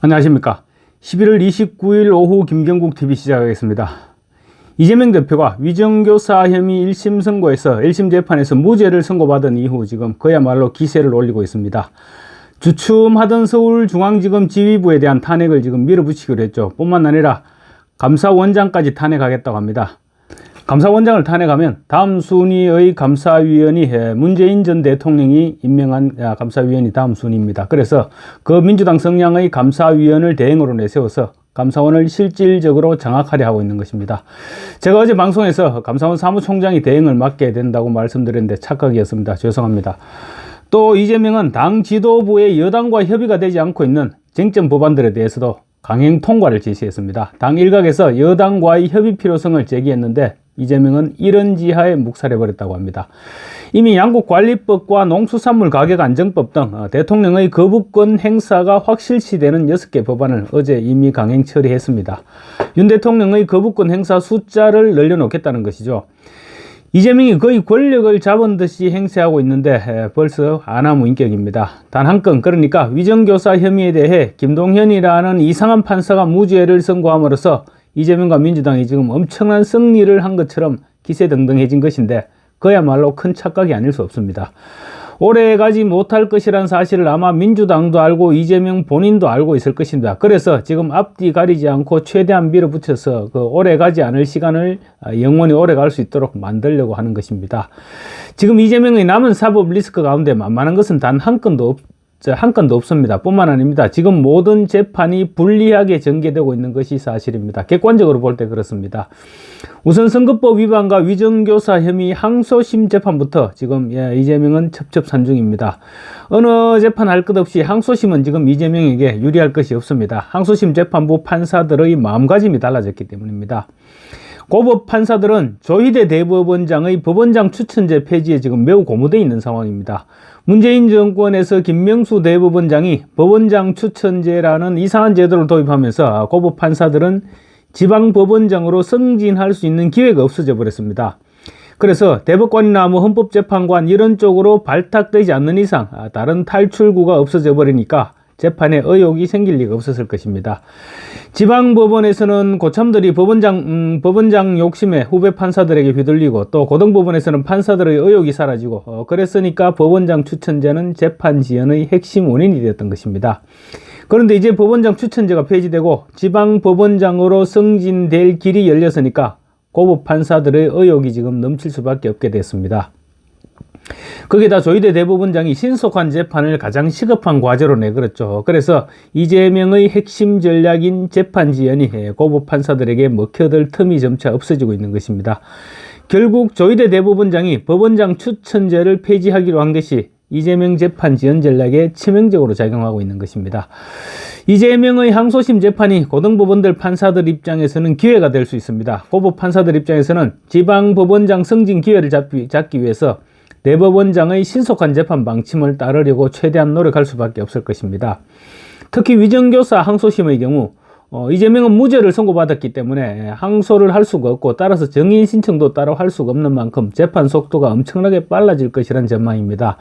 안녕하십니까. 11월 29일 오후 김경국TV 시작하겠습니다. 이재명 대표가 위정교사 혐의 1심 선고에서 1심 재판에서 무죄를 선고받은 이후 지금 그야말로 기세를 올리고 있습니다. 주춤하던 서울중앙지검 지휘부에 대한 탄핵을 지금 밀어붙이기로 했죠. 뿐만 아니라 감사원장까지 탄핵하겠다고 합니다. 감사원장을 탄핵하면 다음 순위의 감사위원이 문재인 전 대통령이 임명한 감사위원이 다음 순위입니다. 그래서 그 민주당 성향의 감사위원을 대행으로 내세워서 감사원을 실질적으로 장악하려 하고 있는 것입니다. 제가 어제 방송에서 감사원 사무총장이 대행을 맡게 된다고 말씀드렸는데 착각이었습니다. 죄송합니다. 또 이재명은 당 지도부의 여당과 협의가 되지 않고 있는 쟁점 법안들에 대해서도 강행 통과를 지시했습니다. 당 일각에서 여당과의 협의 필요성을 제기했는데 이재명은 이런 지하에 묵살해버렸다고 합니다. 이미 양국관리법과 농수산물가격안정법 등 대통령의 거부권 행사가 확실시되는 6개 법안을 어제 이미 강행 처리했습니다. 윤 대통령의 거부권 행사 숫자를 늘려놓겠다는 것이죠. 이재명이 거의 권력을 잡은 듯이 행세하고 있는데 벌써 안하무인격입니다. 단 한 건, 그러니까 위정교사 혐의에 대해 김동현이라는 이상한 판사가 무죄를 선고함으로써 이재명과 민주당이 지금 엄청난 승리를 한 것처럼 기세등등해진 것인데 그야말로 큰 착각이 아닐 수 없습니다. 오래 가지 못할 것이란 사실을 아마 민주당도 알고 이재명 본인도 알고 있을 것입니다. 그래서 지금 앞뒤 가리지 않고 최대한 밀어붙여서 그 오래 가지 않을 시간을 영원히 오래 갈 수 있도록 만들려고 하는 것입니다. 지금 이재명의 남은 사법 리스크 가운데 만만한 것은 단 한 건도 없습니다. 뿐만 아닙니다. 지금 모든 재판이 불리하게 전개되고 있는 것이 사실입니다. 객관적으로 볼 때 그렇습니다. 우선 선거법 위반과 위정교사 혐의 항소심 재판부터 지금 이재명은 첩첩산중입니다. 어느 재판 할 것 없이 항소심은 지금 이재명에게 유리할 것이 없습니다. 항소심 재판부 판사들의 마음가짐이 달라졌기 때문입니다. 고법 판사들은 조희대 대법원장의 법원장 추천제 폐지에 지금 매우 고무되어 있는 상황입니다. 문재인 정권에서 김명수 대법원장이 법원장 추천제라는 이상한 제도를 도입하면서 고법 판사들은 지방법원장으로 승진할 수 있는 기회가 없어져 버렸습니다. 그래서 대법관이나 헌법재판관 이런 쪽으로 발탁되지 않는 이상 다른 탈출구가 없어져 버리니까 재판에 의혹이 생길 리가 없었을 것입니다. 지방법원에서는 고참들이 법원장 욕심에 후배 판사들에게 휘둘리고 또 고등법원에서는 판사들의 의혹이 사라지고 그랬으니까 법원장 추천제는 재판 지연의 핵심 원인이 되었던 것입니다. 그런데 이제 법원장 추천제가 폐지되고 지방법원장으로 승진될 길이 열렸으니까 고법 판사들의 의혹이 지금 넘칠 수밖에 없게 됐습니다. 거기다 조희대 대법원장이 신속한 재판을 가장 시급한 과제로 내걸었죠. 그래서 이재명의 핵심 전략인 재판 지연이 고법 판사들에게 먹혀들 틈이 점차 없어지고 있는 것입니다. 결국 조희대 대법원장이 법원장 추천제를 폐지하기로 한 것이 이재명 재판 지연 전략에 치명적으로 작용하고 있는 것입니다. 이재명의 항소심 재판이 고등법원들 판사들 입장에서는 기회가 될 수 있습니다. 고법 판사들 입장에서는 지방법원장 승진 기회를 잡기 위해서 대법원장의 신속한 재판 방침을 따르려고 최대한 노력할 수밖에 없을 것입니다. 특히 위정교사 항소심의 경우 이재명은 무죄를 선고받았기 때문에 항소를 할 수가 없고 따라서 정인 신청도 따로 할 수가 없는 만큼 재판 속도가 엄청나게 빨라질 것이란 전망입니다.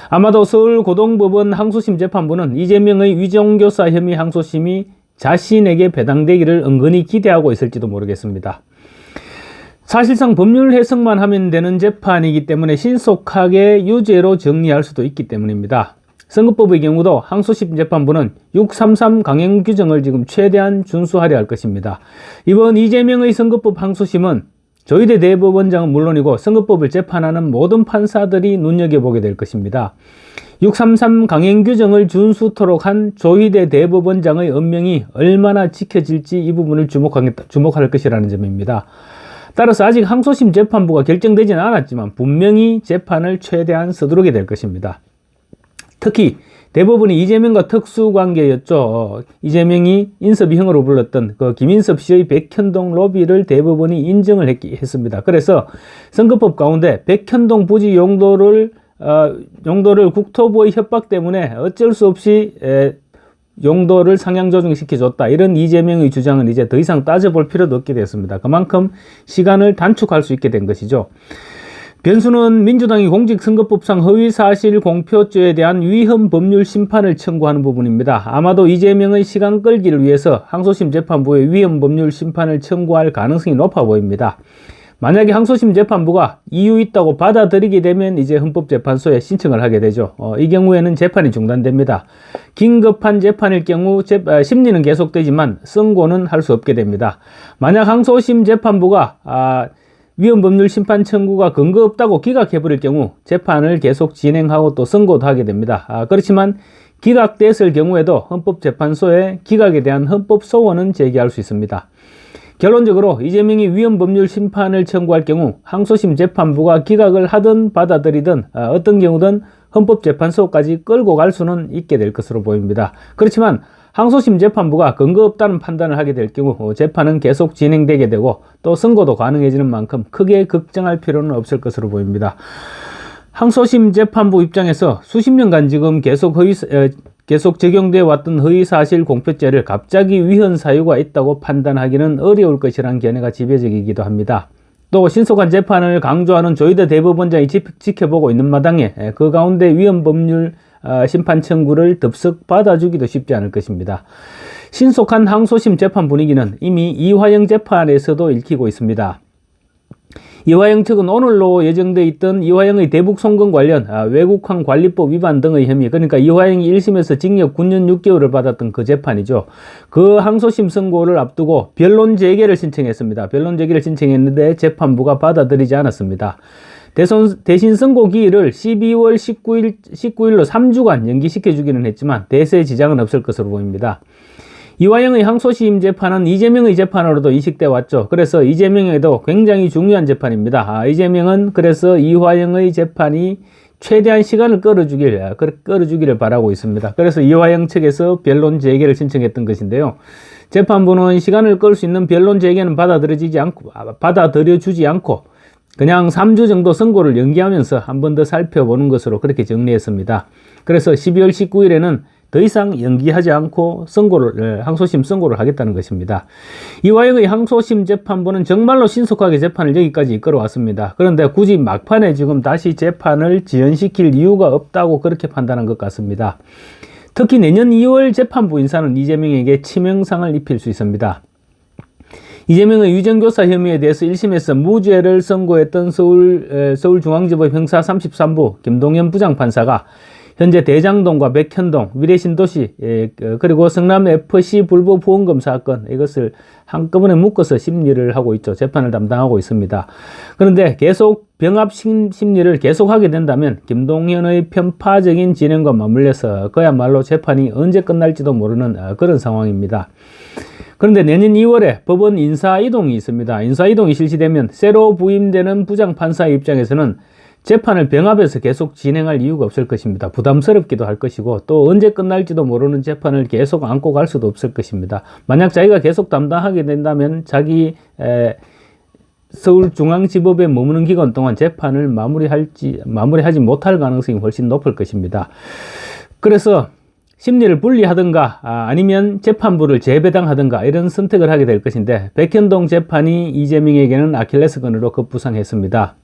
아마도 서울고등법원 항소심 재판부는 이재명의 위정교사 혐의 항소심이 자신에게 배당되기를 은근히 기대하고 있을지도 모르겠습니다. 사실상 법률 해석만 하면 되는 재판이기 때문에 신속하게 유죄로 정리할 수도 있기 때문입니다. 선거법의 경우도 항소심 재판부는 633 강행 규정을 지금 최대한 준수하려 할 것입니다. 이번 이재명의 선거법 항소심은 조희대 대법원장은 물론이고 선거법을 재판하는 모든 판사들이 눈여겨보게 될 것입니다. 633 강행 규정을 준수토록 한 조희대 대법원장의 엄명이 얼마나 지켜질지 이 부분을 주목할 것이라는 점입니다. 따라서 아직 항소심 재판부가 결정되지는 않았지만 분명히 재판을 최대한 서두르게 될 것입니다. 특히 대법원이 이재명과 특수관계였죠. 이재명이 인섭이형으로 불렀던 그 김인섭 씨의 백현동 로비를 대법원이 인정을 했습니다. 그래서 선거법 가운데 백현동 부지 용도를 국토부의 협박 때문에 어쩔 수 없이 용도를 상향 조정시켜줬다. 이런 이재명의 주장은 이제 더 이상 따져볼 필요도 없게 됐습니다. 그만큼 시간을 단축할 수 있게 된 것이죠. 변수는 민주당이 공직선거법상 허위사실 공표죄에 대한 위헌 법률 심판을 청구하는 부분입니다. 아마도 이재명의 시간 끌기를 위해서 항소심 재판부에 위헌 법률 심판을 청구할 가능성이 높아 보입니다. 만약에 항소심 재판부가 이유 있다고 받아들이게 되면 이제 헌법재판소에 신청을 하게 되죠. 이 경우에는 재판이 중단됩니다. 긴급한 재판일 경우 심리는 계속되지만 선고는 할 수 없게 됩니다. 만약 항소심 재판부가 위헌 법률 심판 청구가 근거 없다고 기각해버릴 경우 재판을 계속 진행하고 또 선고도 하게 됩니다. 그렇지만 기각됐을 경우에도 헌법재판소에 기각에 대한 헌법 소원은 제기할 수 있습니다. 결론적으로 이재명이 위헌 법률 심판을 청구할 경우 항소심 재판부가 기각을 하든 받아들이든 어떤 경우든 헌법재판소까지 끌고 갈 수는 있게 될 것으로 보입니다. 그렇지만 항소심 재판부가 근거 없다는 판단을 하게 될 경우 재판은 계속 진행되게 되고 또 선고도 가능해지는 만큼 크게 걱정할 필요는 없을 것으로 보입니다. 항소심 재판부 입장에서 수십 년간 지금 계속 적용되어 왔던 허위사실 공표죄를 갑자기 위헌 사유가 있다고 판단하기는 어려울 것이라는 견해가 지배적이기도 합니다. 또 신속한 재판을 강조하는 조희대 대법원장이 지켜보고 있는 마당에 그 가운데 위헌 법률 심판 청구를 덥석 받아주기도 쉽지 않을 것입니다. 신속한 항소심 재판 분위기는 이미 이화영 재판에서도 읽히고 있습니다. 이화영 측은 오늘로 예정돼 있던 이화영의 대북 송금 관련 외국환 관리법 위반 등의 혐의, 그러니까 이화영이 1심에서 징역 9년 6개월을 받았던 그 재판이죠. 그 항소심 선고를 앞두고 변론 재개를 신청했습니다. 변론 재개를 신청했는데 재판부가 받아들이지 않았습니다. 대신 선고 기일을 12월 19일로 3주간 연기시켜주기는 했지만 대세 지장은 없을 것으로 보입니다. 이화영의 항소심 재판은 이재명의 재판으로도 인식돼 왔죠. 그래서 이재명에도 굉장히 중요한 재판입니다. 이재명은 그래서 이화영의 재판이 최대한 시간을 끌어주기를 바라고 있습니다. 그래서 이화영 측에서 변론 재개를 신청했던 것인데요. 재판부는 시간을 끌 수 있는 변론 재개는 받아들여주지 않고 그냥 3주 정도 선고를 연기하면서 한 번 더 살펴보는 것으로 그렇게 정리했습니다. 그래서 12월 19일에는 더 이상 연기하지 않고 항소심 선고를 하겠다는 것입니다. 이화영의 항소심 재판부는 정말로 신속하게 재판을 여기까지 이끌어왔습니다. 그런데 굳이 막판에 지금 다시 재판을 지연시킬 이유가 없다고 그렇게 판단한 것 같습니다. 특히 내년 2월 재판부 인사는 이재명에게 치명상을 입힐 수 있습니다. 이재명의 위정교사 혐의에 대해서 1심에서 무죄를 선고했던 서울중앙지법 형사 33부 김동현 부장판사가 현재 대장동과 백현동, 위례신도시, 그리고 성남 FC 불법 후원금 사건, 이것을 한꺼번에 묶어서 심리를 하고 있죠. 재판을 담당하고 있습니다. 그런데 계속 병합 심리를 계속하게 된다면 김동현의 편파적인 진행과 맞물려서 그야말로 재판이 언제 끝날지도 모르는 그런 상황입니다. 그런데 내년 2월에 법원 인사이동이 있습니다. 인사이동이 실시되면 새로 부임되는 부장판사의 입장에서는 재판을 병합해서 계속 진행할 이유가 없을 것입니다. 부담스럽기도 할 것이고 또 언제 끝날지도 모르는 재판을 계속 안고 갈 수도 없을 것입니다. 만약 자기가 계속 담당하게 된다면 자기 서울중앙지법에 머무는 기간 동안 재판을 마무리하지 못할 가능성이 훨씬 높을 것입니다. 그래서 심리를 분리하든가 아니면 재판부를 재배당하든가 이런 선택을 하게 될 것인데 백현동 재판이 이재명에게는 아킬레스건으로 급부상했습니다.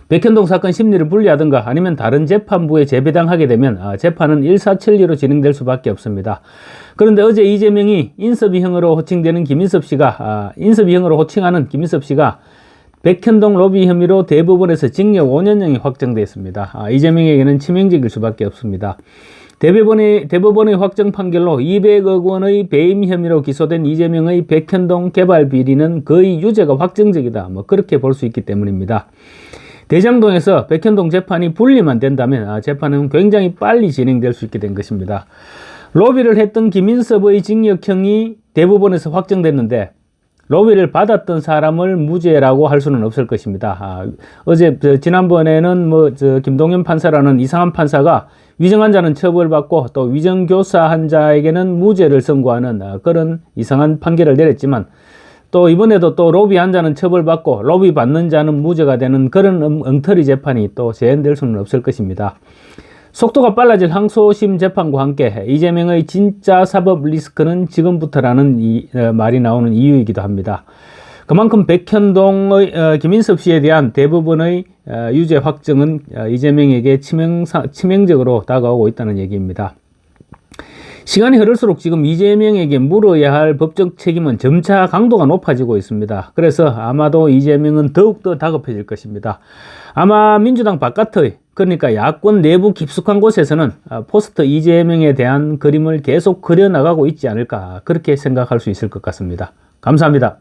백현동 사건 심리를 분리하든가 아니면 다른 재판부에 재배당하게 되면 재판은 일사천리로 진행될 수밖에 없습니다. 그런데 어제 이재명이 인섭이형으로 호칭하는 김인섭 씨가 백현동 로비 혐의로 대법원에서 징역 5년형이 확정됐습니다. 이재명에게는 치명적일 수밖에 없습니다. 대법원의 확정 판결로 200억 원의 배임 혐의로 기소된 이재명의 백현동 개발 비리는 거의 유죄가 확정적이다. 그렇게 볼 수 있기 때문입니다. 대장동에서 백현동 재판이 분리만 된다면 재판은 굉장히 빨리 진행될 수 있게 된 것입니다. 로비를 했던 김인섭의 징역형이 대법원에서 확정됐는데 로비를 받았던 사람을 무죄라고 할 수는 없을 것입니다. 지난번에는 김동현 판사라는 이상한 판사가 위정한 자는 처벌받고 또 위정교사한 자에게는 무죄를 선고하는 그런 이상한 판결을 내렸지만 또 이번에도 또 로비한 자는 처벌받고 로비 받는 자는 무죄가 되는 그런 엉터리 재판이 또 재현될 수는 없을 것입니다. 속도가 빨라질 항소심 재판과 함께 이재명의 진짜 사법 리스크는 지금부터라는 말이 나오는 이유이기도 합니다. 그만큼 백현동의 김인섭 씨에 대한 대부분의 유죄 확정은 이재명에게 치명적으로 다가오고 있다는 얘기입니다. 시간이 흐를수록 지금 이재명에게 물어야 할 법적 책임은 점차 강도가 높아지고 있습니다. 그래서 아마도 이재명은 더욱더 다급해질 것입니다. 아마 민주당 바깥의, 그러니까 야권 내부 깊숙한 곳에서는 포스트 이재명에 대한 그림을 계속 그려나가고 있지 않을까, 그렇게 생각할 수 있을 것 같습니다. 감사합니다.